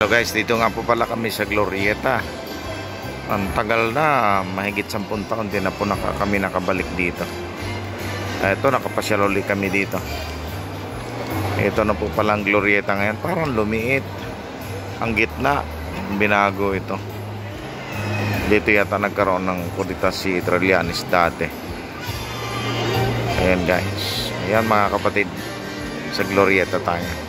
So guys, dito nga po pala kami sa Glorieta. Ang tagal na, mahigit 10 taon din na po kami nakabalik dito. Ito, nakapasyal ulit kami dito. Ito na po palang Glorieta ngayon. Parang lumiit. Ang gitna, binago ito. Dito yata nagkaroon ng kudita si Trillanes dati. Ayan guys. Ayan mga kapatid. Sa Glorieta tayo.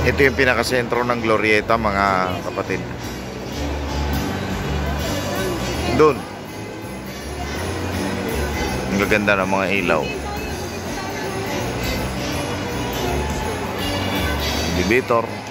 Ito yung pinakasentro ng Glorieta mga kapatid. Doon. Ang gaganda ng mga ilaw. Elevator.